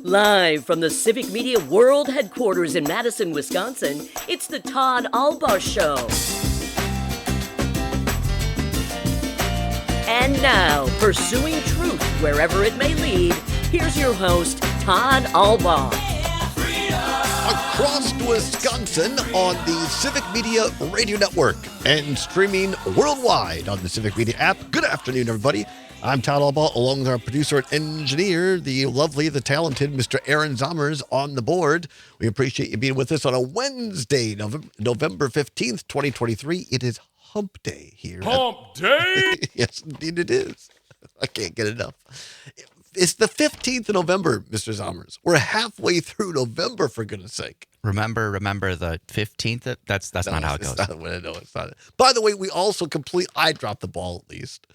Live from the Civic Media World Headquarters in Madison, Wisconsin, it's the Todd Albaugh Show. And now, pursuing truth wherever it may lead, here's your host, Todd Albaugh. Across Wisconsin on the Civic Media Radio Network and streaming worldwide on the Civic Media app. Good afternoon, everybody. I'm Todd Albaugh, along with our producer and engineer, the lovely, the talented Mr. Aaron Zommers on the board. We appreciate you being with us on a Wednesday, November 15th, 2023. It is Hump Day here. Hump Day? Yes, indeed it is. I can't get enough. It's the 15th of November, Mr. Zommers. We're halfway through November, for goodness sake. Remember the 15th? That's not how it goes. It's not. By the way, we also I dropped the ball at least.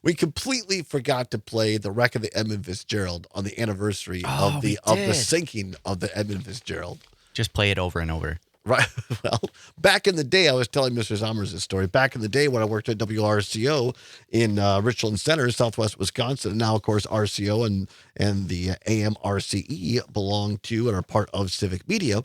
We completely forgot to play the wreck of the Edmund Fitzgerald on the anniversary of the sinking of the Edmund Fitzgerald. Just play it over and over. Right. Well, back in the day, I was telling Mr. Zommers this story. Back in the day when I worked at WRCO in Richland Center, Southwest Wisconsin, and now, of course, RCO and the AMRCE belong to and are part of Civic Media.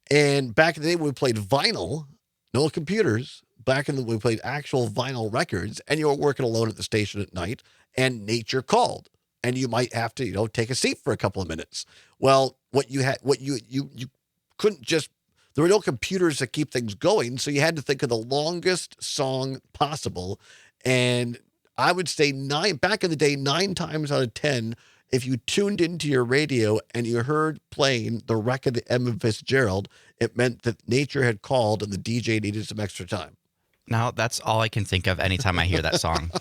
And back in the day when we played vinyl, no computers, we played actual vinyl records, and you were working alone at the station at night, and nature called, and you might have to, take a seat for a couple of minutes. Well, you couldn't just. There were no computers to keep things going, so you had to think of the longest song possible. And I would say back in the day, 9 times out of 10, if you tuned into your radio and you heard playing the wreck of the Edmund Fitzgerald, it meant that nature had called and the DJ needed some extra time. Now, that's all I can think of anytime I hear that song.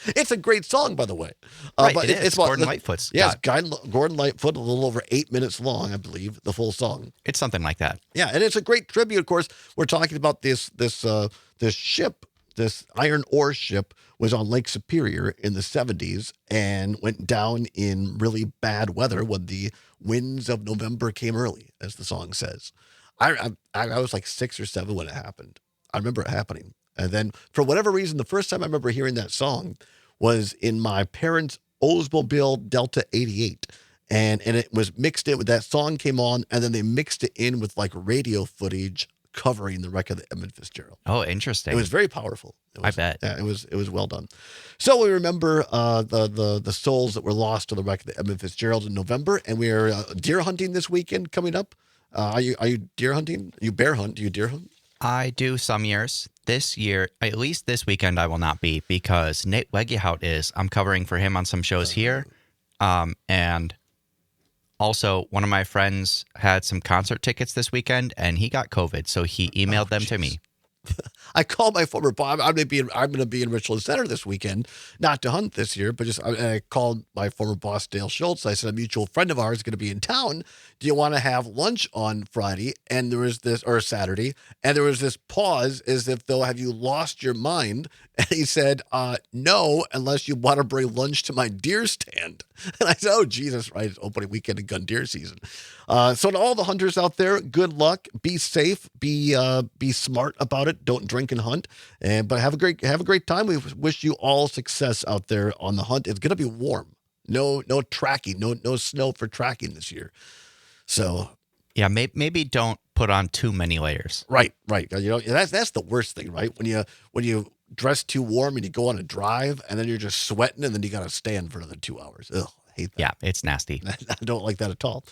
It's a great song, by the way. Right, but it's Gordon Lightfoot's. Yes, Gordon Lightfoot, a little over 8 minutes long, I believe, the full song. It's something like that. Yeah, and it's a great tribute. Of course, we're talking about this ship, this iron ore ship, was on Lake Superior in the 70s and went down in really bad weather when the winds of November came early, as the song says. I was like 6 or 7 when it happened. I remember it happening. And then, for whatever reason, the first time I remember hearing that song was in my parents' Oldsmobile Delta 88. And it was mixed in with that song came on, and then they mixed it in with like radio footage covering the wreck of the Edmund Fitzgerald. Oh, interesting. It was very powerful. I bet. Yeah, it was well done. So we remember the souls that were lost to the wreck of the Edmund Fitzgerald in November, and we are deer hunting this weekend coming up. Are you deer hunting? You bear hunt? Do you deer hunt? I do some years. This year, at least this weekend, I will not be because Nate Wegehout is. I'm covering for him on some shows here. And also, one of my friends had some concert tickets this weekend, and he got COVID, so he emailed them to me. I called my former boss. I'm going to be in Richland Center this weekend, not to hunt this year, but I called my former boss, Dale Schultz. I said, a mutual friend of ours is going to be in town. Do you want to have lunch on Friday? And there was this, or Saturday, and there was this pause as if though, have you lost your mind? And he said, no, unless you want to bring lunch to my deer stand. And I said, oh, Jesus, right. It's opening weekend of gun deer season. So to all the hunters out there, good luck. Be safe. Be smart about it. Don't drink and hunt. But have a great time. We wish you all success out there on the hunt. It's going to be warm. No tracking. No snow for tracking this year. So yeah, maybe don't put on too many layers. Right. That's the worst thing, right? When you dress too warm and you go on a drive and then you're just sweating and then you got to stand for another 2 hours. Ugh, I hate that. Yeah, it's nasty. I don't like that at all.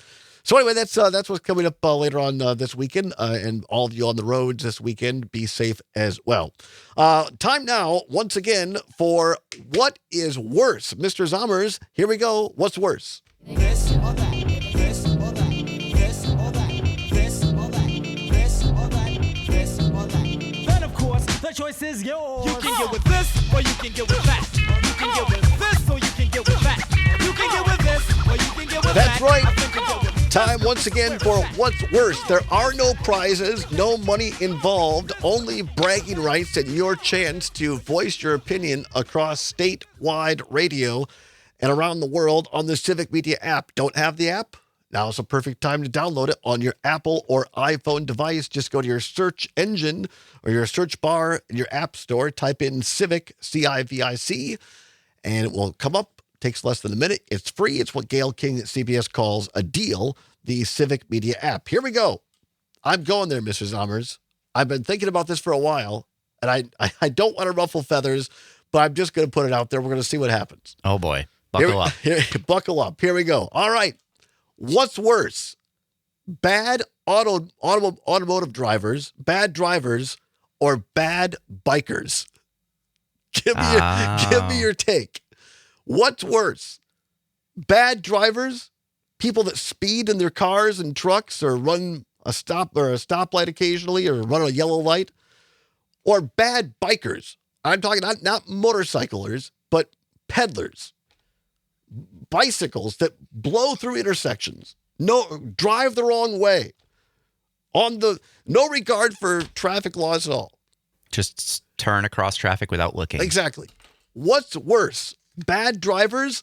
So anyway, that's what's coming up later on this weekend, and all of you on the roads this weekend, be safe as well. Time now, once again, for What is Worse? Mr. Zommers, here we go. What's worse? This or that, this or that, this or that, this or that, this or that, this or that. Then, of course, the choice is yours. You can get with this, or you can get with that. You can get with this, or you can get with that. You can get with this, or you can get with that. That's right. Time once again for What's Worse. There are no prizes, no money involved, only bragging rights and your chance to voice your opinion across statewide radio and around the world on the Civic Media app. Don't have the app? Now's a perfect time to download it on your Apple or iPhone device. Just go to your search engine or your search bar in your app store, type in Civic, C-I-V-I-C, and it will come up Takes less than a minute. It's free. It's what Gail King at CBS calls a deal, the Civic Media app. Here we go. I'm going there, Mr. Zommers. I've been thinking about this for a while, and I don't want to ruffle feathers, but I'm just going to put it out there. We're going to see what happens. Oh, boy. Buckle up. Buckle up. Here we go. All right. What's worse? Bad automotive drivers, bad drivers, or bad bikers? Give me your take. What's worse? Bad drivers, people that speed in their cars and trucks or run a stoplight occasionally or run a yellow light, or bad bikers. I'm talking not motorcyclers, but peddlers. Bicycles that blow through intersections. Drive the wrong way. No regard for traffic laws at all. Just turn across traffic without looking. Exactly. What's worse, bad drivers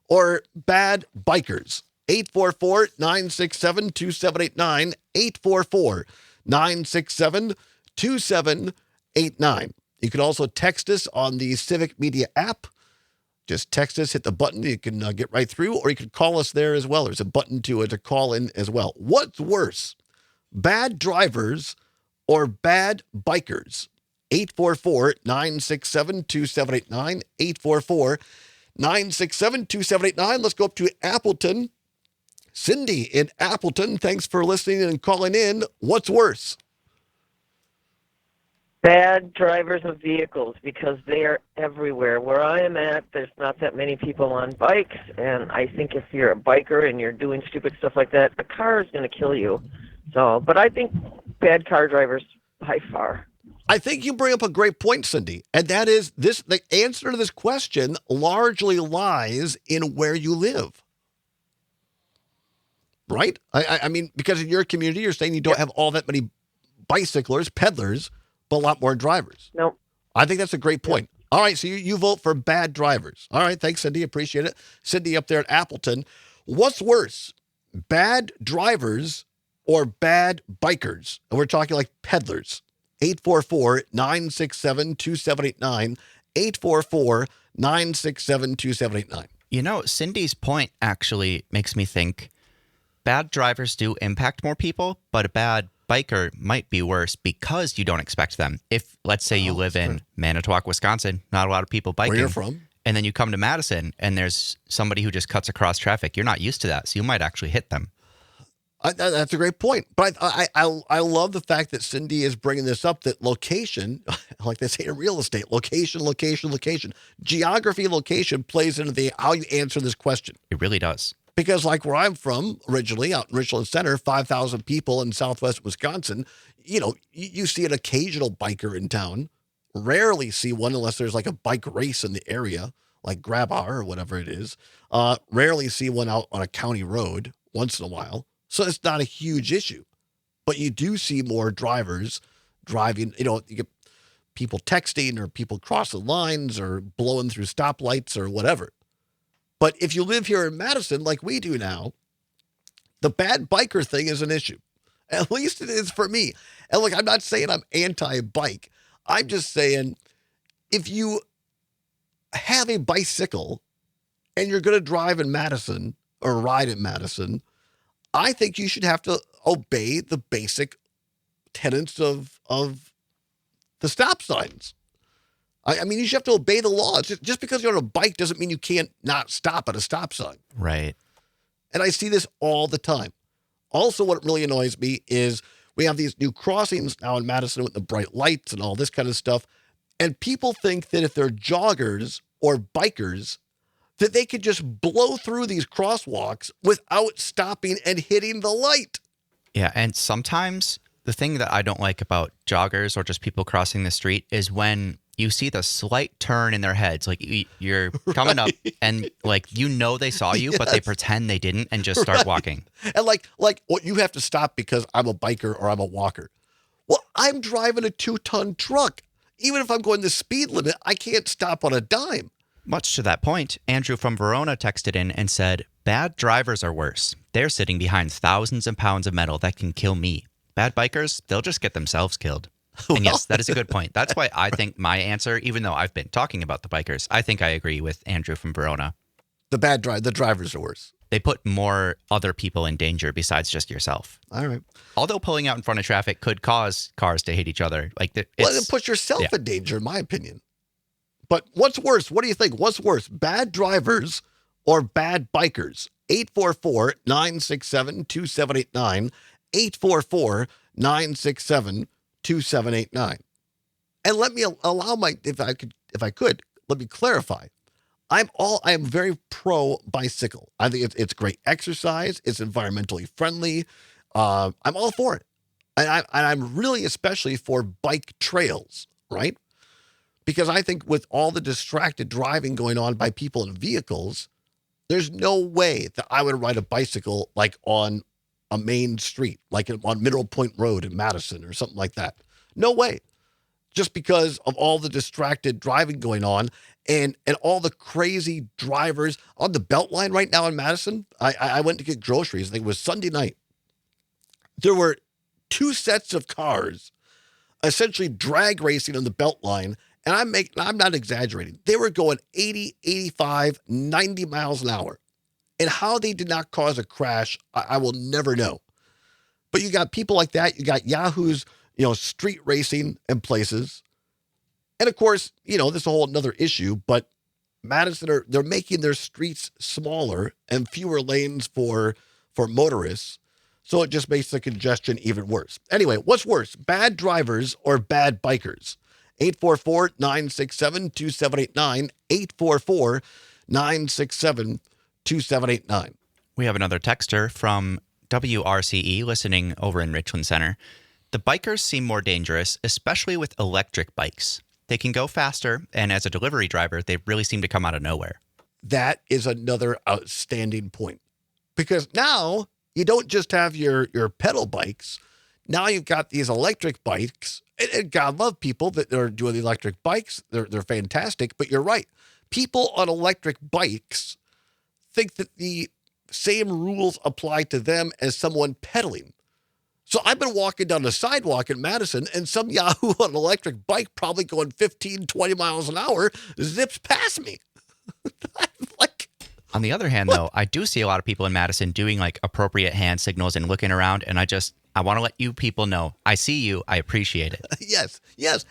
or bad bikers? 844-967-2789, 844-967-2789. You can also text us on the Civic Media app. Just text us, hit the button. You can get right through, or you can call us there as well. There's a button to call in as well. What's worse, bad drivers or bad bikers? 844-967-2789, 844-967-2789. Let's go up to Appleton. Cindy in Appleton, thanks for listening and calling in. What's worse? Bad drivers of vehicles, because they are everywhere. Where I am at, there's not that many people on bikes, and I think if you're a biker and you're doing stupid stuff like that, a car is going to kill you. So, but I think bad car drivers by far. I think you bring up a great point, Cindy, and that is the answer to this question largely lies in where you live. Right? I mean, because in your community, you're saying you don't have all that many bicyclers, peddlers, but a lot more drivers. Nope. I think that's a great point. Yep. All right, so you vote for bad drivers. All right, thanks, Cindy. Appreciate it. Cindy up there at Appleton. What's worse, bad drivers or bad bikers? And we're talking like peddlers. 844-967-2789, 844-967-2789. You know, Cindy's point actually makes me think bad drivers do impact more people, but a bad biker might be worse because you don't expect them. If, let's say, you live in Manitowoc, Wisconsin, not a lot of people biking. Where you're from. And then you come to Madison and there's somebody who just cuts across traffic. You're not used to that, so you might actually hit them. That's a great point. But I love the fact that Cindy is bringing this up, that location, like they say in real estate, location. Geography, location plays into how you answer this question. It really does. Because like where I'm from originally, out in Richland Center, 5,000 people in southwest Wisconsin, you see an occasional biker in town. Rarely see one unless there's like a bike race in the area, like Grabbar or whatever it is. Rarely see one out on a county road once in a while. So it's not a huge issue. But you do see more drivers driving, you get people texting or people crossing lines or blowing through stoplights or whatever. But if you live here in Madison, like we do now, the bad biker thing is an issue. At least it is for me. And look, I'm not saying I'm anti-bike. I'm just saying if you have a bicycle and you're going to drive in Madison or ride in Madison, I think you should have to obey the basic tenets of the stop signs. I mean, you should have to obey the law. Just because you're on a bike doesn't mean you can't not stop at a stop sign. Right. And I see this all the time. Also, what really annoys me is we have these new crossings now in Madison with the bright lights and all this kind of stuff. And people think that if they're joggers or bikers, that they could just blow through these crosswalks without stopping and hitting the light. Yeah, and sometimes the thing that I don't like about joggers or just people crossing the street is when you see the slight turn in their heads. Like you're coming up and they saw you, but they pretend they didn't and just start walking. And you have to stop because I'm a biker or I'm a walker. Well, I'm driving a 2-ton truck. Even if I'm going the speed limit, I can't stop on a dime. Much to that point, Andrew from Verona texted in and said, bad drivers are worse. They're sitting behind thousands of pounds of metal that can kill me. Bad bikers, they'll just get themselves killed. And yes, that is a good point. That's why I think my answer, even though I've been talking about the bikers, I think I agree with Andrew from Verona. The drivers are worse. They put more other people in danger besides just yourself. All right. Although pulling out in front of traffic could cause cars to hit each other. Well, it puts yourself in danger, in my opinion. But what's worse? What do you think? What's worse, bad drivers or bad bikers? 844-967-2789. 844-967-2789. And let me if I could, let me clarify. I am very pro bicycle. I think it's great exercise. It's environmentally friendly. I'm all for it. And I'm really especially for bike trails, right? Because I think with all the distracted driving going on by people in vehicles, there's no way that I would ride a bicycle like on a main street, like on Mineral Point Road in Madison or something like that. No way. Just because of all the distracted driving going on and all the crazy drivers on the Beltline right now in Madison. I went to get groceries. I think it was Sunday night. There were 2 sets of cars essentially drag racing on the Beltline. And I'm not exaggerating. They were going 80, 85, 90 miles an hour. And how they did not cause a crash, I will never know. But you got people like that. You got yahoos, street racing in places. And of course, this is a whole another issue, but Madison, they're making their streets smaller and fewer lanes for motorists. So it just makes the congestion even worse. Anyway, what's worse, bad drivers or bad bikers? 844-967-2789, 844-967-2789. We have another texter from WRCE listening over in Richland Center. The bikers seem more dangerous, especially with electric bikes. They can go faster, and as a delivery driver, they really seem to come out of nowhere. That is another outstanding point. Because now you don't just have your pedal bikes. Now you've got these electric bikes. And God love people that are doing the electric bikes. They're fantastic. But you're right. People on electric bikes think that the same rules apply to them as someone pedaling. So I've been walking down the sidewalk in Madison, and some yahoo on an electric bike, probably going 15, 20 miles an hour, zips past me. On the other hand, though, I do see a lot of people in Madison doing appropriate hand signals and looking around, and I want to let you people know, I see you, I appreciate it. Yes.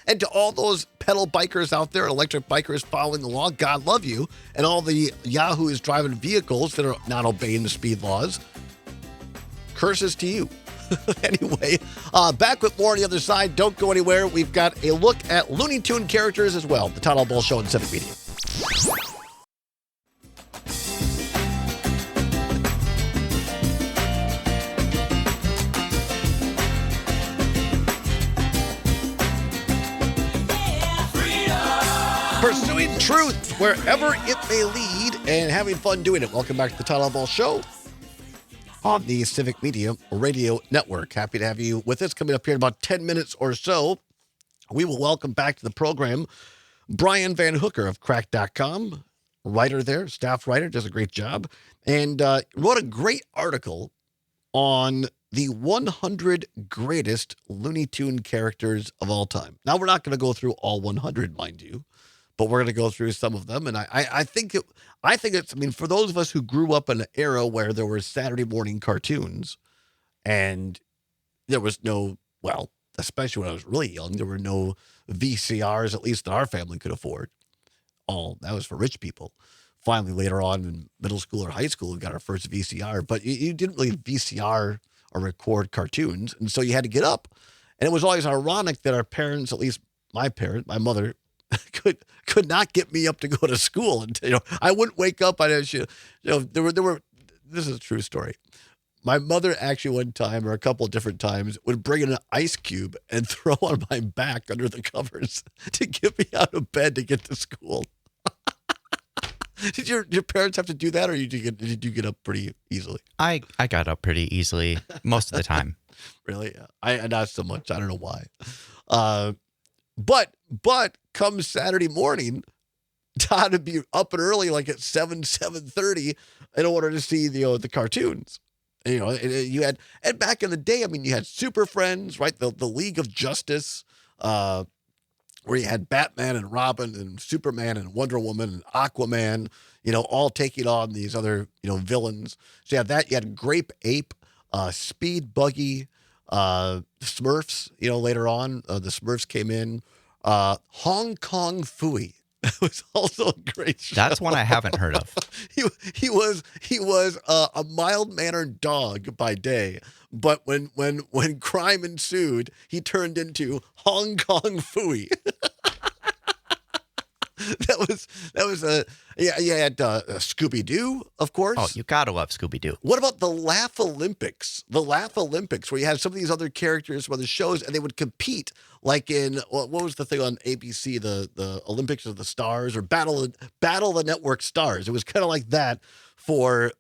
And to all those pedal bikers out there, electric bikers following the law, God love you. And all the yahoos driving vehicles that are not obeying the speed laws, curses to you. Anyway, back with more on the other side. Don't go anywhere. We've got a look at Looney Tune characters as well. The Todd All Ball Show on Civic Media. Pursuing truth wherever it may lead and having fun doing it. Welcome back to the Todd All Ball Show on the Civic Media Radio Network. Happy to have you with us. Coming up here in about 10 minutes or so, we will welcome back to the program Brian VanHooker of Crack.com, writer there, staff writer, does a great job, and wrote a great article on the 100 greatest Looney Tune characters of all time. Now, we're not going to go through all 100, mind you, but we're going to go through some of them. And I think it's, for those of us who grew up in an era where there were Saturday morning cartoons and there was no, well, especially when I was really young, there were no VCRs, at least that our family could afford. That was for rich people. Finally, later on in middle school or high school, we got our first VCR, but you didn't really VCR or record cartoons. And so you had to get up. And it was always ironic that our parents, at least my mother, could not get me up to go to school. And I wouldn't wake up. This is a true story. My mother actually one time, or a couple of different times, would bring in an ice cube and throw on my back under the covers to get me out of bed to get to school. Did your parents have to do that, or did you get up pretty easily? I got up pretty easily most of the time. Really? I not so much. I don't know why. But come Saturday morning, Todd would be up and early, like at 7:30, in order to see the cartoons. You had, and back in the day, you had Super Friends, right? The League of Justice, where you had Batman and Robin and Superman and Wonder Woman and Aquaman, all taking on these other, villains. So you had that. You had Grape Ape, Speed Buggy, Smurfs, later on. The Smurfs came in. Hong Kong Phooey. That was also a great show. That's one I haven't heard of. He was a mild-mannered dog by day, but when crime ensued, he turned into Hong Kong Phooey. that was a you had Scooby Doo, of course. Oh, you gotta love Scooby Doo. What about the Laugh Olympics? The Laugh Olympics, where you had some of these other characters from other shows, and they would compete, like in what was the thing on ABC, the Olympics of the Stars, or Battle of the Network Stars. It was kind of like that for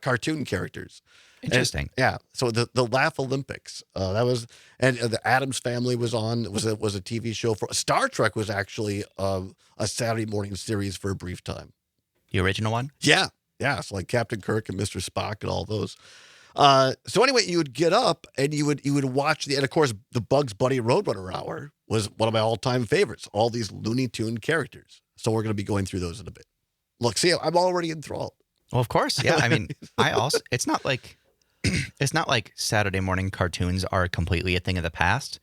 cartoon characters. Interesting. And, yeah. So the Laugh Olympics, that was, and the Addams Family was on. It was a TV show for Star Trek. Was actually a Saturday morning series for a brief time. The original one? Yeah. So like Captain Kirk and Mr. Spock and all those. So anyway, you would get up and you would watch and of course the Bugs Bunny Roadrunner Hour was one of my all-time favorites. All these Looney Tune characters. So we're going to be going through those in a bit. Look, see, I'm already enthralled. Well, of course. Yeah. I mean, it's not like Saturday morning cartoons are completely a thing of the past.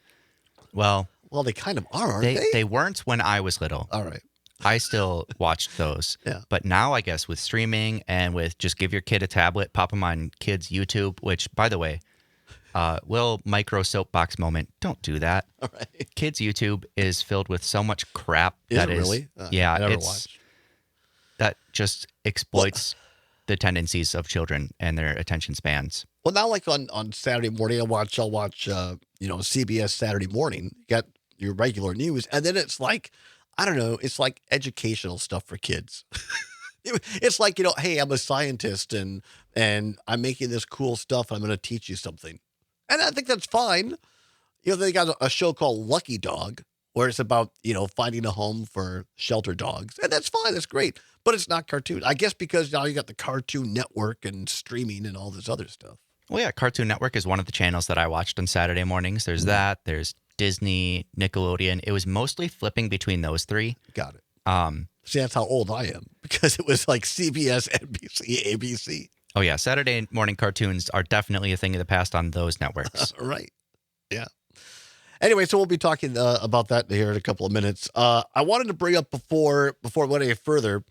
Well, they kind of are, aren't they? They weren't when I was little. All right. I still watched those. Yeah. But now, I guess, with streaming and with just give your kid a tablet, pop them on kids' YouTube, which, by the way, little micro soapbox moment, don't do that. All right. Kids' YouTube is filled with so much crap. Is it really? Yeah. I never watched. That just exploits the tendencies of children and their attention spans. Well, now like on Saturday morning, I'll watch CBS Saturday Morning. You got your regular news, and then it's like, I don't know, it's like educational stuff for kids. It's like, hey, I'm a scientist and I'm making this cool stuff. And I'm going to teach you something. And I think that's fine. They got a show called Lucky Dog where it's about, finding a home for shelter dogs. And that's fine. That's great. But it's not cartoon. I guess because now you got the Cartoon Network and streaming and all this other stuff. Well, yeah, Cartoon Network is one of the channels that I watched on Saturday mornings. There's that. There's Disney, Nickelodeon. It was mostly flipping between those three. Got it. See, that's how old I am because it was like CBS, NBC, ABC. Oh, yeah. Saturday morning cartoons are definitely a thing of the past on those networks. Right. Yeah. Anyway, so we'll be talking about that here in a couple of minutes. I wanted to bring up before we went any further,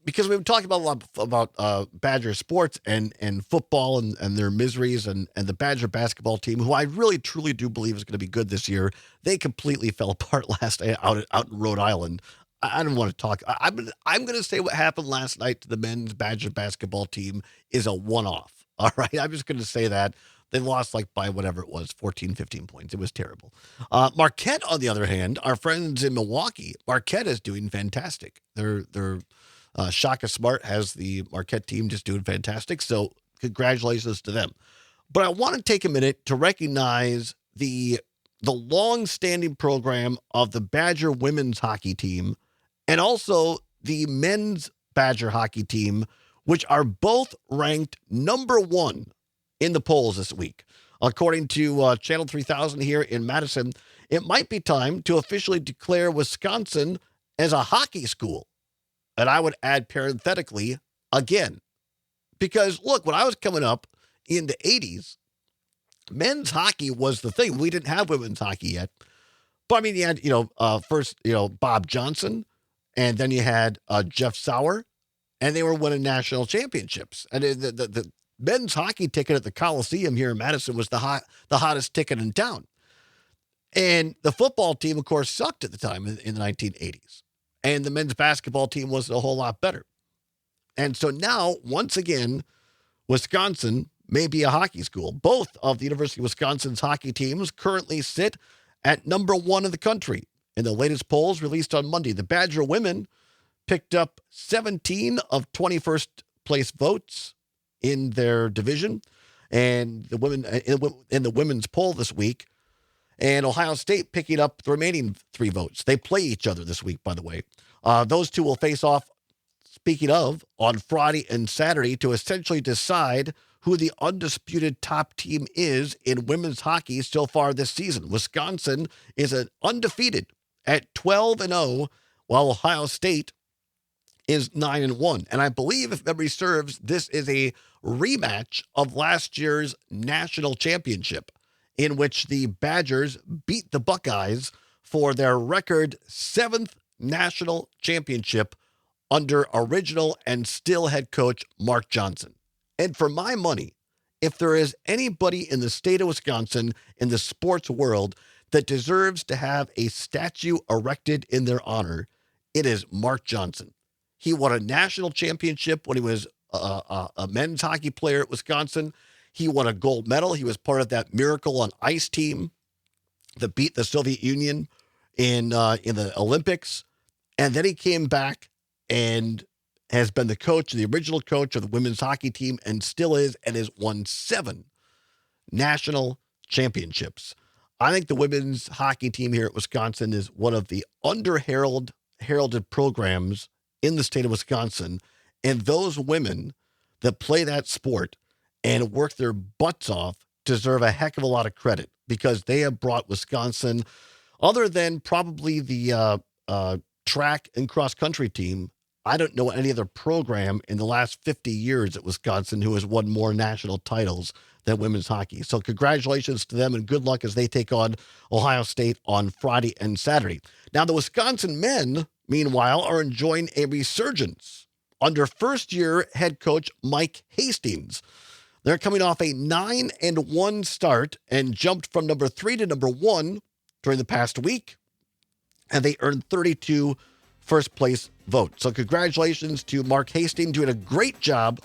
because we've been talking about a lot about Badger sports and football and their miseries and the Badger basketball team, who I really truly do believe is going to be good this year. They completely fell apart last night out in Rhode Island. I don't want to talk. I'm going to say what happened last night to the men's Badger basketball team is a one-off. All right, I'm just going to say that. They lost by whatever it was, 14, 15 points. It was terrible. Marquette, on the other hand, our friends in Milwaukee, Marquette is doing fantastic. They're Shaka Smart has the Marquette team just doing fantastic. So congratulations to them. But I want to take a minute to recognize the long-standing program of the Badger women's hockey team and also the men's Badger hockey team, which are both ranked number 1 in the polls this week. According to Channel 3000 here in Madison, it might be time to officially declare Wisconsin as a hockey school. And I would add parenthetically, again. Because, look, when I was coming up in the 80s, men's hockey was the thing. We didn't have women's hockey yet. But, I mean, you had, first, Bob Johnson, and then you had Jeff Sauer, and they were winning national championships. And the men's hockey ticket at the Coliseum here in Madison was the hottest ticket in town. And the football team, of course, sucked at the time in the 1980s. And the men's basketball team was a whole lot better. And so now, once again, Wisconsin may be a hockey school. Both of the University of Wisconsin's hockey teams currently sit at number 1 in the country. In the latest polls released on Monday, the Badger women picked up 17 of 21st place votes in their division. And the women in the women's poll this week, and Ohio State picking up the remaining 3 votes. They play each other this week, by the way. Those two will face off, speaking of, on Friday and Saturday to essentially decide who the undisputed top team is in women's hockey so far this season. Wisconsin is undefeated at 12-0, while Ohio State is 9-1. And I believe, if memory serves, this is a rematch of last year's national championship, in which the Badgers beat the Buckeyes for their record 7th national championship under original and still head coach Mark Johnson. And for my money, if there is anybody in the state of Wisconsin, in the sports world, that deserves to have a statue erected in their honor, it is Mark Johnson. He won a national championship when he was a men's hockey player at Wisconsin. He won a gold medal. He was part of that Miracle on Ice team that beat the Soviet Union in the Olympics. And then he came back and has been the coach, the original coach of the women's hockey team, and still is, and has won 7 national championships. I think the women's hockey team here at Wisconsin is one of the heralded programs in the state of Wisconsin. And those women that play that sport and work their butts off deserve a heck of a lot of credit, because they have brought Wisconsin, other than probably the track and cross country team, I don't know any other program in the last 50 years at Wisconsin who has won more national titles than women's hockey. So congratulations to them, and good luck as they take on Ohio State on Friday and Saturday. Now, the Wisconsin men, meanwhile, are enjoying a resurgence under first-year head coach Mike Hastings. They're coming off a 9-1 start and jumped from number 3 to number 1 during the past week, and they earned 32 first-place votes. So congratulations to Mark Hastings, doing a great job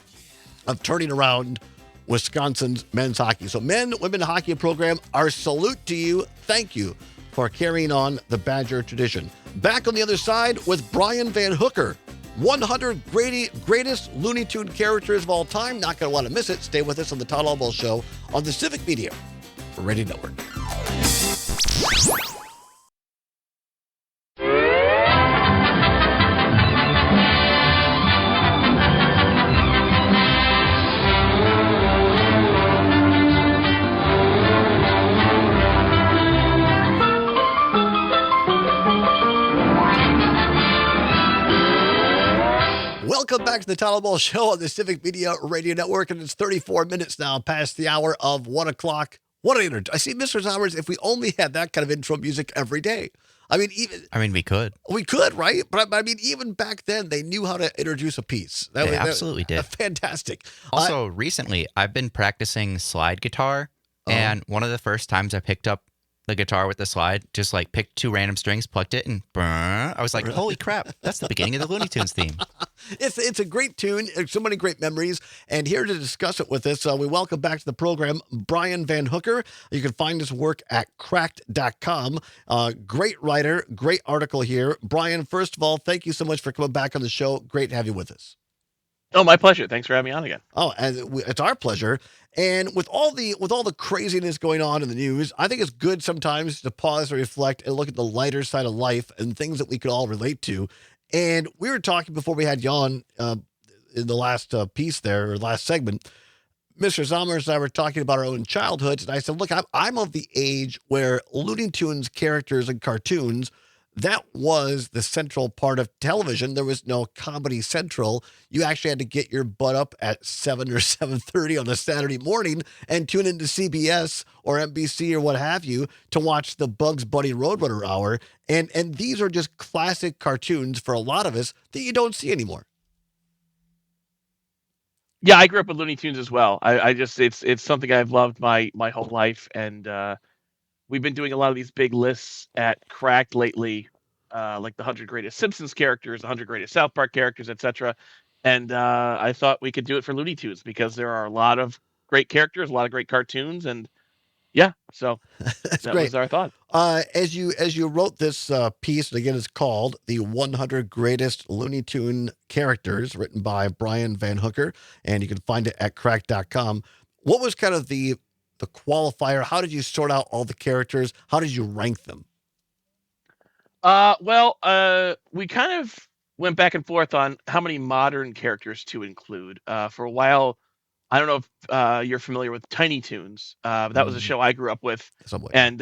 of turning around Wisconsin's men's hockey. So men, women hockey program, our salute to you. Thank you for carrying on the Badger tradition. Back on the other side with Brian VanHooker. 100 greatest Looney Tune characters of all time. Not going to want to miss it. Stay with us on the Todd Albaugh Show on the Civic Media Radio Network. Welcome back to the Todd Albaugh Show on the Civic Media Radio Network, and it's 34 minutes now past the hour of 1 o'clock. What an intro. I see, Mr. Sommers, if we only had that kind of intro music every day. I mean, we could. We could, right? But I mean, even back then, they knew how to introduce a piece. They absolutely did. Fantastic. Also, recently, I've been practicing slide guitar, and one of the first times I picked up the guitar with the slide, just like picked 2 random strings, plucked it, and I was like, holy crap, that's the beginning of the Looney Tunes theme. It's a great tune. So many great memories. And here to discuss it with us, we welcome back to the program Brian VanHooker. You can find his work at cracked.com. Great writer, great article here. Brian, first of all, thank you so much for coming back on the show. Great to have you with us. Oh, my pleasure. Thanks for having me on again. Oh, and it's our pleasure. And with all the craziness going on in the news, I think it's good sometimes to pause and reflect and look at the lighter side of life and things that we could all relate to. And we were talking before we had you on in the last piece there, or last segment. Mr. Zommers and I were talking about our own childhoods, and I said, look, I'm of the age where Looney Tunes characters and cartoons, that was the central part of television. There was no Comedy Central. You actually had to get your butt up at 7 or 7:30 on a Saturday morning and tune into CBS or NBC or what have you to watch the Bugs Bunny Roadrunner Hour. And these are just classic cartoons for a lot of us that you don't see anymore. Yeah, I grew up with Looney Tunes as well. I just it's something I've loved my whole life, and we've been doing a lot of these big lists at Cracked lately, like the 100 greatest Simpsons characters, the 100 greatest South Park characters, etc. And I thought we could do it for Looney Tunes because there are a lot of great characters, a lot of great cartoons, and yeah, so That's that great. was our thought. As you wrote this piece, and again, it's called The 100 Greatest Looney Tune Characters, written by Brian VanHooker, and you can find it at crack.com. What was kind of the qualifier? How did you sort out all the characters? How did you rank them? We kind of went back and forth on how many modern characters to include. For a while, I don't know if you're familiar with Tiny Toons. That was a show I grew up with. Somewhat. And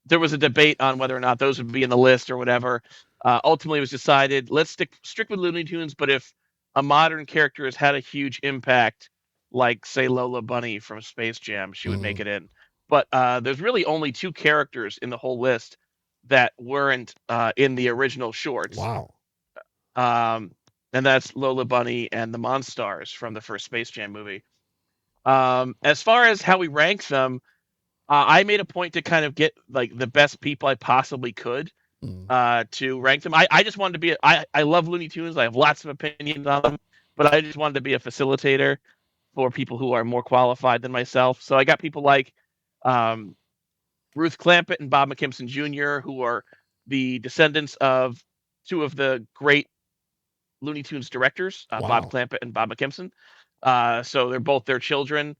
there was a debate on whether or not those would be in the list or whatever. Ultimately, it was decided let's stick strict with Looney Tunes, but if a modern character has had a huge impact, like say Lola Bunny from Space Jam, she would make it in. But there's really only 2 characters in the whole list that weren't in the original shorts. Wow. And that's Lola Bunny and the Monstars from the first Space Jam movie. As far as how we rank them, I made a point to kind of get like the best people I possibly could to rank them. I just wanted to be. I love Looney Tunes. I have lots of opinions on them, but I just wanted to be a facilitator for people who are more qualified than myself. So I got people like Ruth Clampett and Bob McKimson Jr., who are the descendants of 2 of the great Looney Tunes directors, Bob Clampett and Bob McKimson. So they're both their children.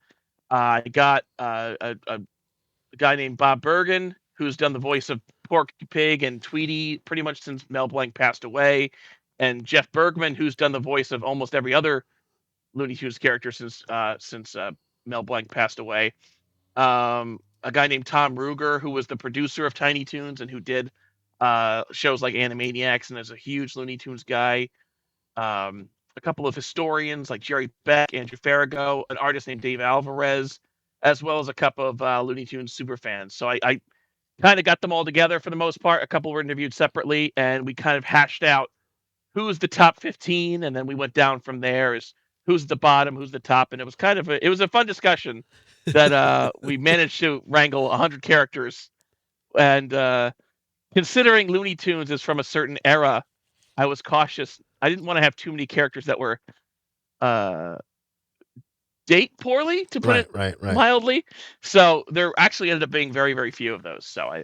I got a guy named Bob Bergen, who's done the voice of Porky Pig and Tweety pretty much since Mel Blanc passed away, and Jeff Bergman, who's done the voice of almost every other Looney Tunes character since Mel Blanc passed away. A guy named Tom Ruger, who was the producer of Tiny Toons and who did shows like Animaniacs and is a huge Looney Tunes guy. A couple of historians like Jerry Beck, Andrew Farrago, an artist named Dave Alvarez, as well as a couple of Looney Tunes super fans. So I kind of got them all together for the most part. A couple were interviewed separately, and we kind of hashed out who's the top 15, and then we went down from there as who's the bottom, who's the top, and it was kind of a fun discussion that we managed to wrangle 100 characters. And considering Looney Tunes is from a certain era, I was cautious. I didn't want to have too many characters that were date poorly, to put it mildly. So there actually ended up being very, very few of those. So I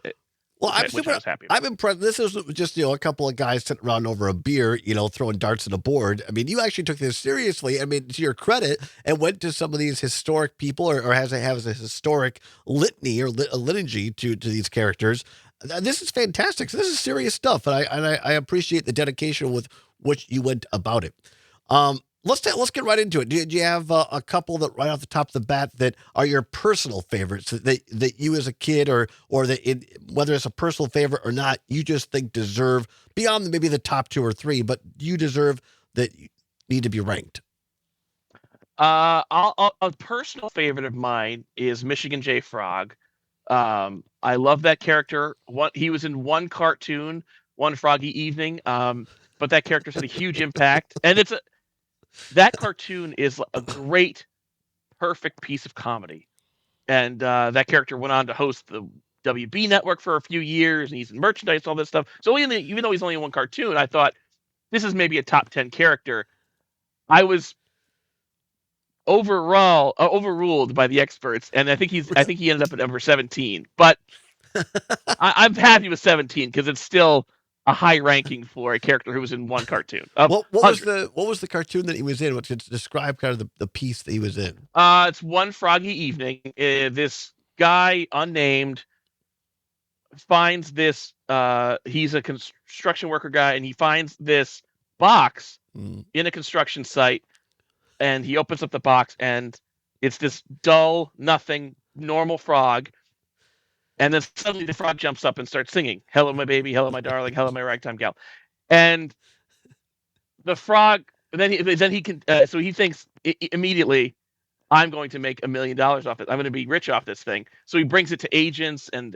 was happy about. I'm impressed. This is just, a couple of guys sitting around over a beer, throwing darts at a board. I mean, you actually took this seriously. I mean, to your credit, and went to some of these historic people or has a historic litany or a liturgy to these characters. This is fantastic. So this is serious stuff. And I appreciate the dedication with which you went about it. Let's get right into it. Do you have a couple that right off the top of the bat that are your personal favorites that you as a kid or that whether it's a personal favorite or not, you just think deserve beyond maybe the top 2 or 3, but you deserve that need to be ranked? A personal favorite of mine is Michigan J. Frog. I love that character. He was in one cartoon, One Froggy Evening, but that character's had a huge impact, and that cartoon is a great, perfect piece of comedy. And that character went on to host the WB network for a few years, and he's in merchandise, all this stuff. So even though he's only in one cartoon, I thought this is maybe a top 10 character. I was overruled by the experts, and I think he ended up at number 17. But I'm happy with 17 because it's still a high ranking for a character who was in one cartoon. What was the cartoon that he was in? What's it describe kind of the piece that he was in? It's One Froggy Evening. This guy, unnamed, finds this. He's a construction worker guy, and he finds this box in a construction site, and he opens up the box, and it's this dull, nothing, normal frog. And then suddenly the frog jumps up and starts singing, "Hello, my baby. Hello, my darling. Hello, my ragtime gal." And the frog, then he can. So he thinks immediately, "I'm going to make $1 million off it. I'm going to be rich off this thing." So he brings it to agents and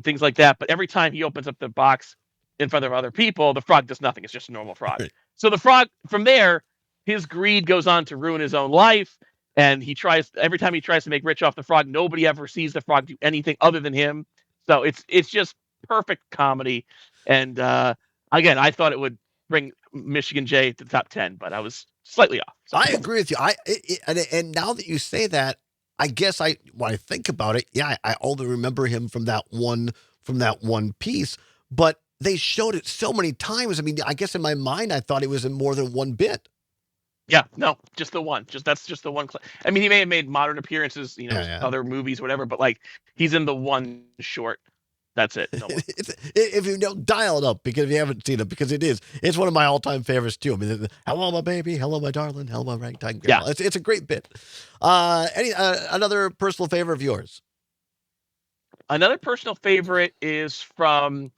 things like that. But every time he opens up the box in front of other people, the frog does nothing. It's just a normal frog. Right. So the frog, from there, his greed goes on to ruin his own life. And every time he tries to make rich off the frog, nobody ever sees the frog do anything other than him. So it's just perfect comedy. And again, I thought it would bring Michigan J to the top 10, but I was slightly off. So. I agree with you. And now that you say that, I guess when I think about it, I only remember him from that one piece. But they showed it so many times. I mean, I guess in my mind, I thought he was in more than one bit. Yeah, no, just the one. That's just the one. I mean, he may have made modern appearances, other movies, whatever, but like he's in the one short. That's it. No if you don't dial it up, because if you haven't seen it, because it's one of my all-time favorites too. I mean, "Hello, my baby. Hello, my darling. Hello, my ragtime girl." Yeah, it's a great bit. Another personal favorite of yours? Another personal favorite is the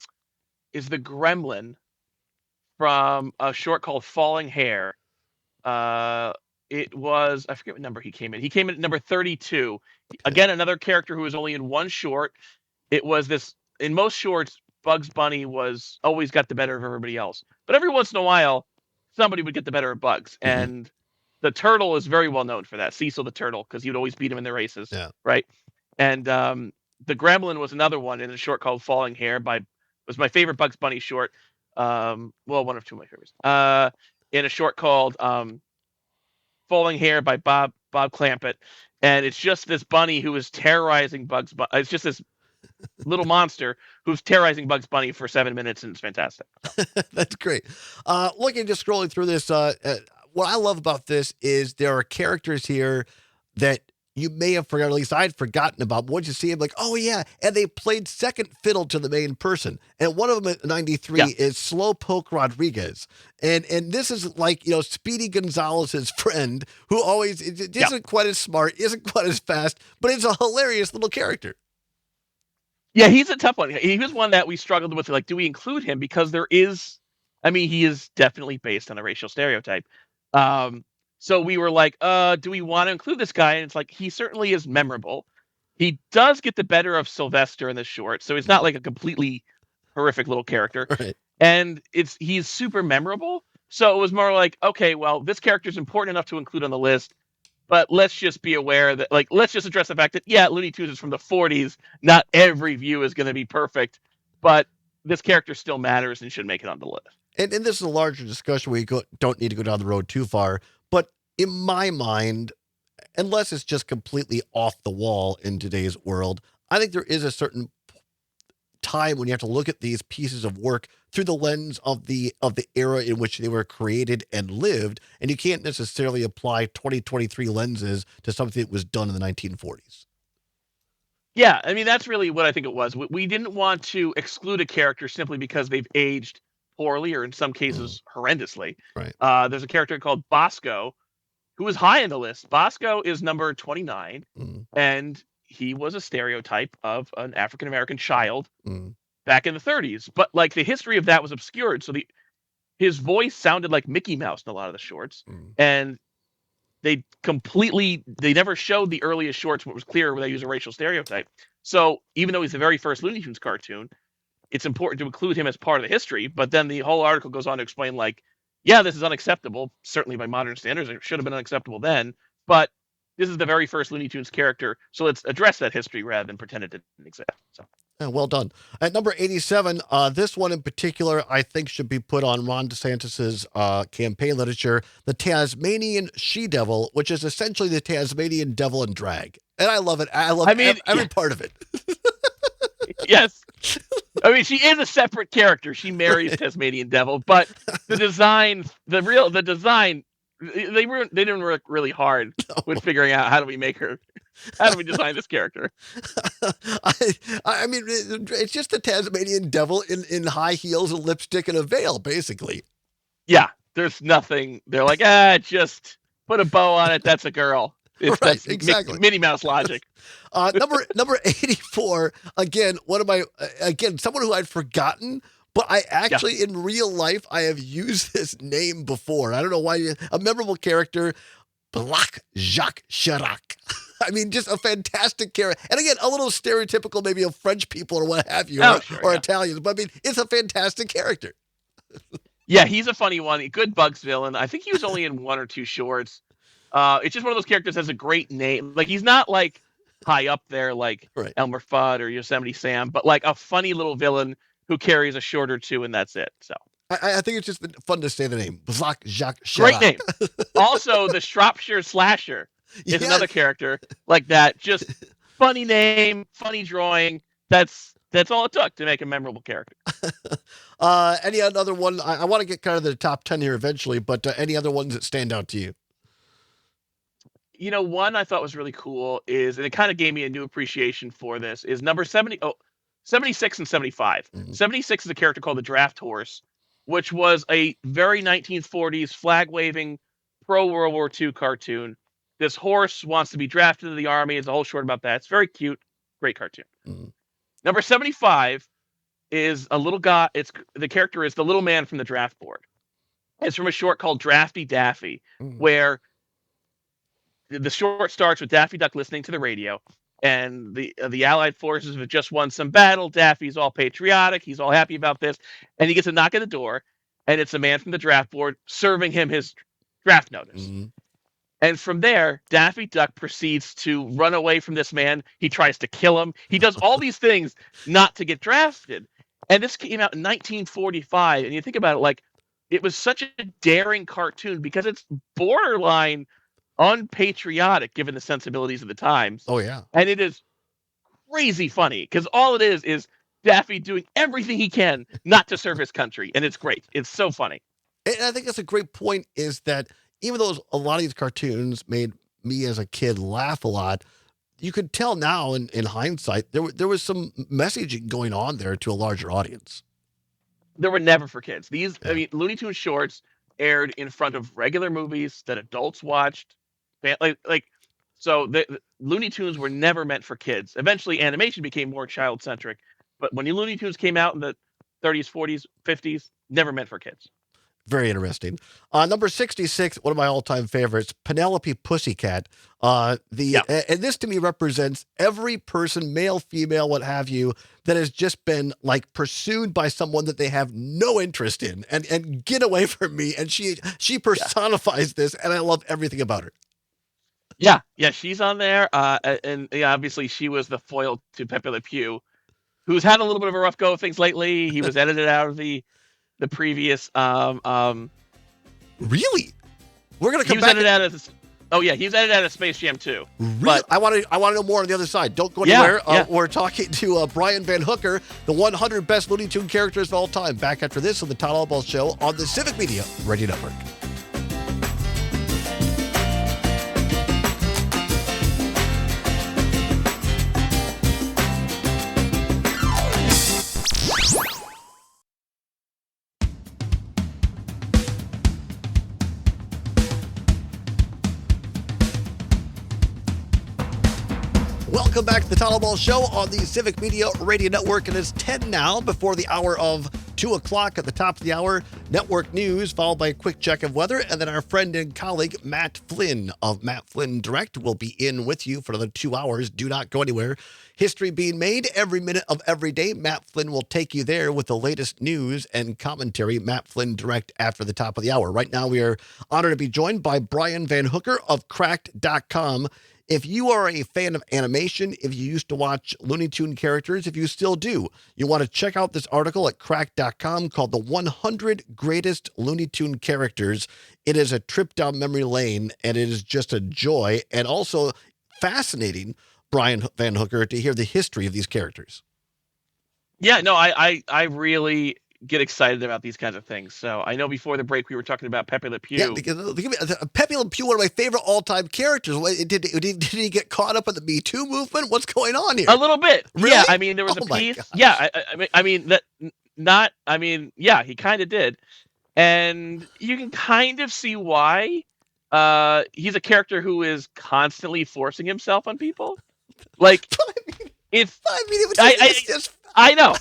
Gremlin from a short called Falling Hair. It was, I forget what number he came in. He came in at number 32. Again, another character who was only in one short. It was this, in most shorts, Bugs Bunny was always got the better of everybody else. But every once in a while, somebody would get the better of Bugs. And the turtle is very well known for that. Cecil the turtle, because he'd always beat him in the races. Yeah. Right. And the Gremlin was another one in a short called Falling Hair was my favorite Bugs Bunny short. Well, one of two of my favorites. In a short called Falling Hair by Bob Clampett. And it's just this bunny who is terrorizing Bugs Bunny. It's just this little monster who's terrorizing Bugs Bunny for 7 minutes, and it's fantastic. That's great. Looking, just scrolling through this, what I love about this is there are characters here that you may have forgotten, at least I'd forgotten about. But once you see them, like, oh yeah, and they played second fiddle to the main person. And one of them at 93 is Slowpoke Rodriguez. And this is like, Speedy Gonzalez's friend who always isn't quite as smart, isn't quite as fast, but it's a hilarious little character. Yeah, he's a tough one. He was one that we struggled with, like, do we include him? Because he is definitely based on a racial stereotype. So we were like, do we want to include this guy? And it's like, he certainly is memorable. He does get the better of Sylvester in this short, so he's not like a completely horrific little character. Right. And he's super memorable. So it was more like, okay, well, this character is important enough to include on the list, but let's just be aware that, like, let's just address the fact that, yeah, Looney Tunes is from the 40s. Not every view is going to be perfect, but this character still matters and should make it on the list. And this is a larger discussion where you don't need to go down the road too far. But in my mind, unless it's just completely off the wall in today's world, I think there is a certain time when you have to look at these pieces of work through the lens of the era in which they were created and lived. And you can't necessarily apply 2023 lenses to something that was done in the 1940s. Yeah, I mean, that's really what I think it was. We didn't want to exclude a character simply because they've aged poorly or in some cases horrendously. Right. There's a character called Bosco who is high on the list. Bosco is number 29, and he was a stereotype of an African-American child back in the 30s. But like the history of that was obscured. So his voice sounded like Mickey Mouse in a lot of the shorts. And they never showed the earliest shorts where it was clear where they use a racial stereotype. So even though he's the very first Looney Tunes cartoon, it's important to include him as part of the history. But then the whole article goes on to explain, like, yeah, this is unacceptable, certainly by modern standards. It should have been unacceptable then. But this is the very first Looney Tunes character, so let's address that history rather than pretend it didn't exist. So. Yeah, well done. At number 87, this one in particular, I think should be put on Ron DeSantis's campaign literature, the Tasmanian She-Devil, which is essentially the Tasmanian devil in drag. And I love it. I love every part of it. Yes. I mean, she is a separate character. She marries Tasmanian Devil, but the design, they didn't work really hard with figuring out how do we design this character. I mean, it's just the Tasmanian Devil in high heels and lipstick and a veil, basically. Yeah, there's nothing. They're like, just put a bow on it. That's a girl. That's exactly. Minnie Mouse logic. Number 84, someone who I'd forgotten, but I actually in real life I have used this name before. I don't know why. A memorable character, Black Jacques Chirac. I mean, just a fantastic character. And again, a little stereotypical maybe of French people or what have you, or Italians. But I mean, it's a fantastic character. Yeah, he's a funny one. A good Bugs villain. I think he was only in one or two shorts. It's just one of those characters that has a great name. Like, he's not like high up there like Elmer Fudd or Yosemite Sam, but like a funny little villain who carries a short or two, and that's it. So I think it's just fun to say the name. Black Jacques Chirac. Great name. Also, the Shropshire Slasher is another character like that. Just funny name, funny drawing. That's all it took to make a memorable character. Any other one? I want to get kind of the top 10 here eventually, but any other ones that stand out to you? One I thought was really cool and it kind of gave me a new appreciation for this, is number 76 and 75. 76 is a character called the Draft Horse, which was a very 1940s flag-waving pro-World War II cartoon. This horse wants to be drafted into the army. It's a whole short about that. It's very cute. Great cartoon. Number 75 is a little guy. The character is the little man from the draft board. It's from a short called Drafty Daffy, where the short starts with Daffy Duck listening to the radio, and the Allied forces have just won some battle. Daffy's all patriotic. He's all happy about this, and he gets a knock at the door, and it's a man from the draft board serving him his draft notice. And from there, Daffy Duck proceeds to run away from this man. He tries to kill him. He does all these things not to get drafted. And this came out in 1945, and you think about it, like, it was such a daring cartoon because it's borderline unpatriotic given the sensibilities of the times. Oh, yeah. And it is crazy funny because all it is Daffy doing everything he can not to serve his country. And it's great. It's so funny. And I think that's a great point, is that even though a lot of these cartoons made me as a kid laugh a lot, you could tell now in hindsight, there was some messaging going on there to a larger audience. They were never for kids. I mean, Looney Tunes shorts aired in front of regular movies that adults watched. So the Looney Tunes were never meant for kids. Eventually, animation became more child-centric. But when Looney Tunes came out in the 30s, 40s, 50s, never meant for kids. Very interesting. Number 66, one of my all-time favorites, Penelope Pussycat. And this to me represents every person, male, female, what have you, that has just been like pursued by someone that they have no interest in, and get away from me. And she personifies this, and I love everything about her. Yeah, she's on there. And obviously she was the foil to Pepe Le Pew, who's had a little bit of a rough go of things lately. He was edited out of the previous Really? We're gonna come back. He was edited out of Space Jam 2. Really? But I want to know more on the other side. Don't go anywhere. We're talking to Brian VanHooker, the 100 best Looney Tune characters of all time. Back after this on the Todd Albaugh Show on the Civic Media Radio Network. Welcome back to the Todd Albaugh Show on the Civic Media Radio Network. And it's 10 now, before the hour of 2 o'clock. At the top of the hour, network news, followed by a quick check of weather. And then our friend and colleague, Matt Flynn of Matt Flynn Direct, will be in with you for another 2 hours. Do not go anywhere. History being made every minute of every day. Matt Flynn will take you there with the latest news and commentary. Matt Flynn Direct after the top of the hour. Right now, we are honored to be joined by Brian VanHooker of Cracked.com. If you are a fan of animation, if you used to watch Looney Tune characters, if you still do, you want to check out this article at Cracked.com called The 100 Greatest Looney Tune Characters. It is a trip down memory lane, and it is just a joy, and also fascinating, Brian VanHooker, to hear the history of these characters. Yeah, no, I really get excited about these kinds of things. So I know before the break we were talking about Pepe Le Pew. Yeah, because Pepe Le Pew, one of my favorite all-time characters. Did he get caught up in the Me Too movement? What's going on here? A little bit. Really? Yeah, I mean, there was a piece. Gosh. Yeah, he kind of did. And you can kind of see why. He's a character who is constantly forcing himself on people. Like, it's just... I know.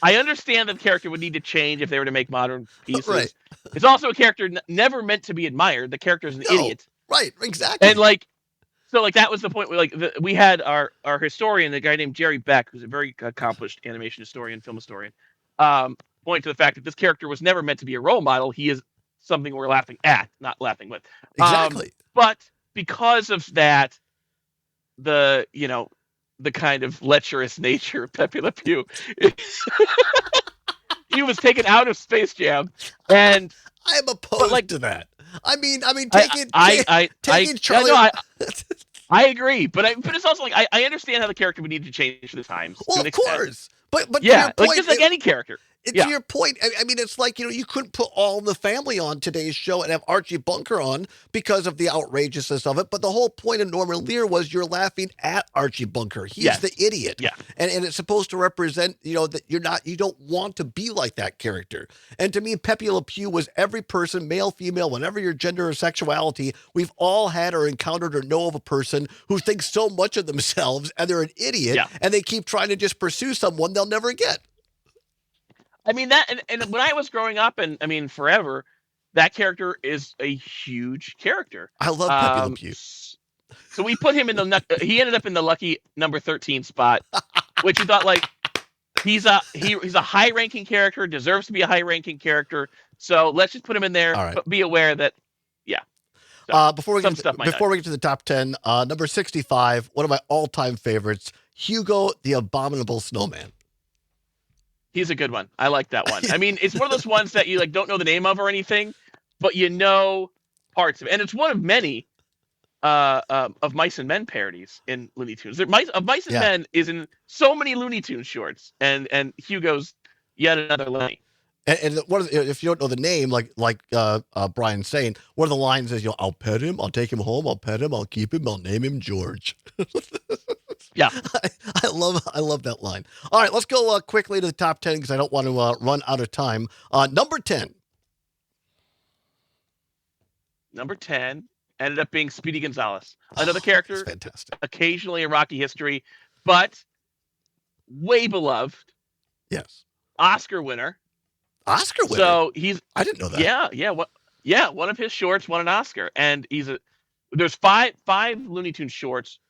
I understand that the character would need to change if they were to make modern pieces. Right. It's also a character never meant to be admired. The character is an idiot. Right, exactly. And that was the point where we had our historian, the guy named Jerry Beck, who's a very accomplished animation historian, film historian, point to the fact that this character was never meant to be a role model. He is something we're laughing at, not laughing with. Exactly. But because of that, the kind of lecherous nature of Pepe Le Pew. He was taken out of Space Jam, and I am opposed to that. I mean, taking Charlie. Yeah, no, I agree, but it's also I understand how the character would need to change for the times. Well, of course, but yeah, to your point, just like any character. To your point, I mean, it's like, you couldn't put All in the Family on today's show and have Archie Bunker on because of the outrageousness of it. But the whole point of Norman Lear was you're laughing at Archie Bunker. He's the idiot. Yeah. And it's supposed to represent, that you don't want to be like that character. And to me, Pepe Le Pew was every person, male, female, whatever your gender or sexuality, we've all had or encountered or know of a person who thinks so much of themselves and they're an idiot and they keep trying to just pursue someone they'll never get. I mean, that, and when I was growing up, and I mean, forever, that character is a huge character. I love Pepe Le Pew. So we put him in he ended up in the lucky number 13 spot, which you thought, like, he's a high-ranking character, deserves to be a high-ranking character. So let's just put him in there, but be aware that, So, before we get to the top 10, number 65, one of my all-time favorites, Hugo the Abominable Snowman. He's a good one. I like that one. I mean, it's one of those ones that you don't know the name of or anything, but you know parts of it. And it's one of many of Mice and Men parodies in Looney Tunes. Mice and Men is in so many Looney Tunes shorts, and Hugo's yet another Lenny. And if you don't know the name, like Brian's saying, one of the lines is, I'll pet him, I'll take him home, I'll pet him, I'll keep him, I'll name him George. Yeah. I love that line. All right, let's go quickly to the top 10 because I don't want to run out of time. Number 10. Number 10 ended up being Speedy Gonzales. Another character, fantastic. Occasionally in Rocky history, but way beloved. Yes. Oscar winner. So I didn't know that. Yeah. One of his shorts won an Oscar, and there's five Looney Tunes shorts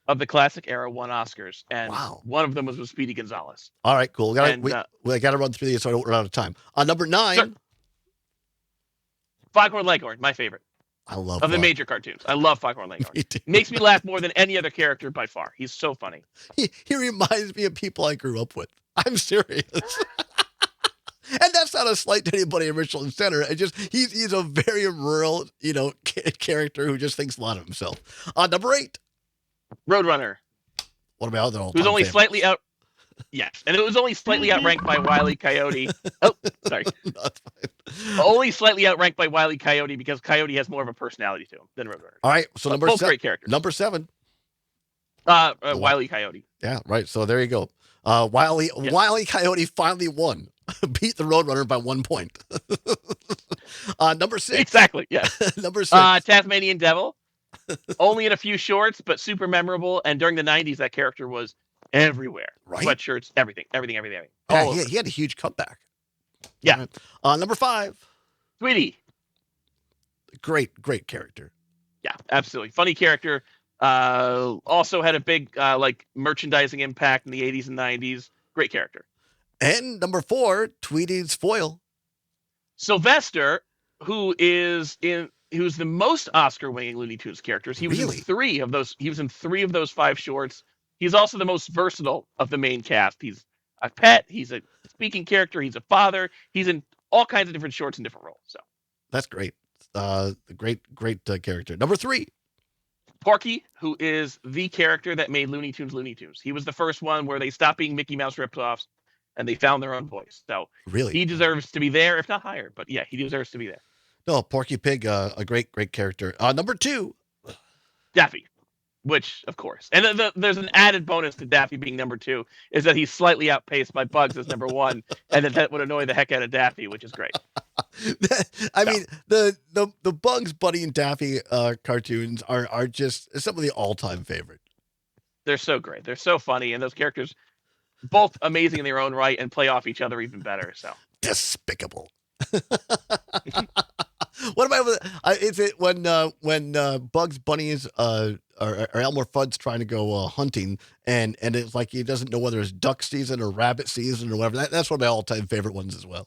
of the classic era won Oscars, and one of them was with Speedy Gonzales. All right, cool. We got to run through these so I don't run out of time. Number 9. Sure. Foghorn Leghorn, my favorite. I love of the major cartoons. I love Foghorn Leghorn. Makes me laugh more than any other character by far. He's so funny. He reminds me of people I grew up with. I'm serious. And that's not a slight to anybody in Richland Center. It just he's a very rural, character who just thinks a lot of himself. Number 8, Roadrunner. What about that? Who's only slightly out? Yes, and it was only slightly outranked by Wile E. Coyote. Oh, sorry. No, that's fine. Only slightly outranked by Wile E. Coyote because Coyote has more of a personality to him than Roadrunner. All right, so both great characters. Number 7. Wile E. Coyote. Yeah, right. So there you go. Wile E. Coyote finally won. Beat the Roadrunner by 1 point. Number 6. Exactly, yeah. Number 6. Tasmanian Devil. Only in a few shorts, but super memorable. And during the 90s, that character was everywhere. Right. Sweatshirts, everything. Yeah, he had a huge comeback. Yeah. Right. Number 5. Tweety. Great character. Yeah, absolutely. Funny character. Also had a big merchandising impact in the 80s and 90s. Great character. And number 4, Tweety's foil. Sylvester, who's the most Oscar-winning Looney Tunes characters. He was in 3 of those. He was in 3 of those 5 shorts. He's also the most versatile of the main cast. He's a pet. He's a speaking character. He's a father. He's in all kinds of different shorts and different roles. So that's great. Great character. Number 3. Porky, who is the character that made Looney Tunes Looney Tunes. He was the first one where they stopped being Mickey Mouse ripoffs and they found their own voice. So he deserves to be there, if not higher. But yeah, he deserves to be there. No, Porky Pig, a great character. Number 2. Daffy, which, of course. And there's an added bonus to Daffy being number 2, is that he's slightly outpaced by Bugs as number 1, and that would annoy the heck out of Daffy, which is great. I mean, the Bugs Bunny and Daffy cartoons are just some of the all-time favorite. They're so great. They're so funny, and those characters both amazing in their own right and play off each other even better. So despicable. What about is it when Bugs Bunny's or Elmer Fudd's trying to go hunting and it's like he doesn't know whether it's duck season or rabbit season or whatever. That's one of my all-time favorite ones as well.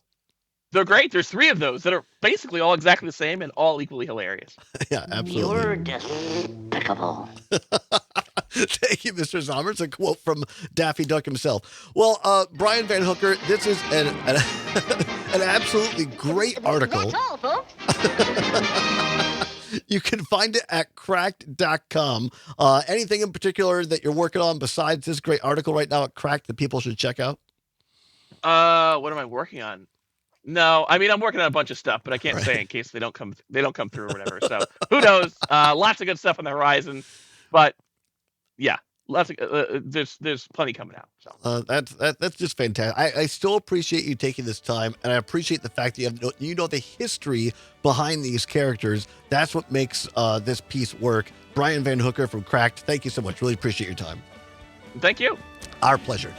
They're great. There's 3 of those that are basically all exactly the same and all equally hilarious. Yeah, absolutely. You're despicable. Thank you, Mr. Zommers. A quote from Daffy Duck himself. Well, Brian VanHooker, this is an absolutely great article. That's all, folks. You can find it at cracked.com. Anything in particular that you're working on besides this great article right now at Cracked that people should check out? What am I working on? No, I mean I'm working on a bunch of stuff, but I can't say in case they don't come through or whatever. So who knows? Lots of good stuff on the horizon, but yeah, lots of there's plenty coming out. So that's just fantastic. I still appreciate you taking this time, and I appreciate the fact that you know the history behind these characters. That's what makes this piece work. Brian VanHooker from Cracked, thank you so much. Really appreciate your time. Thank you. Our pleasure.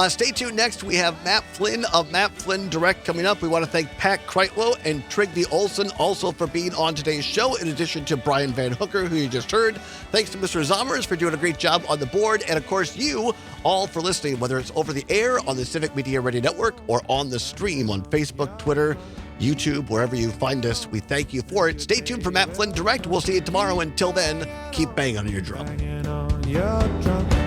Stay tuned. Next, we have Matt Flynn of Matt Flynn Direct coming up. We want to thank Pat Kreitlow and Trigby Olson also for being on today's show, in addition to Brian VanHooker, who you just heard. Thanks to Mr. Zommers for doing a great job on the board. And, of course, you all for listening, whether it's over the air on the Civic Media Radio Network or on the stream on Facebook, Twitter, YouTube, wherever you find us. We thank you for it. Stay tuned for Matt Flynn Direct. We'll see you tomorrow. Until then, keep banging on your drum. Banging on your drum.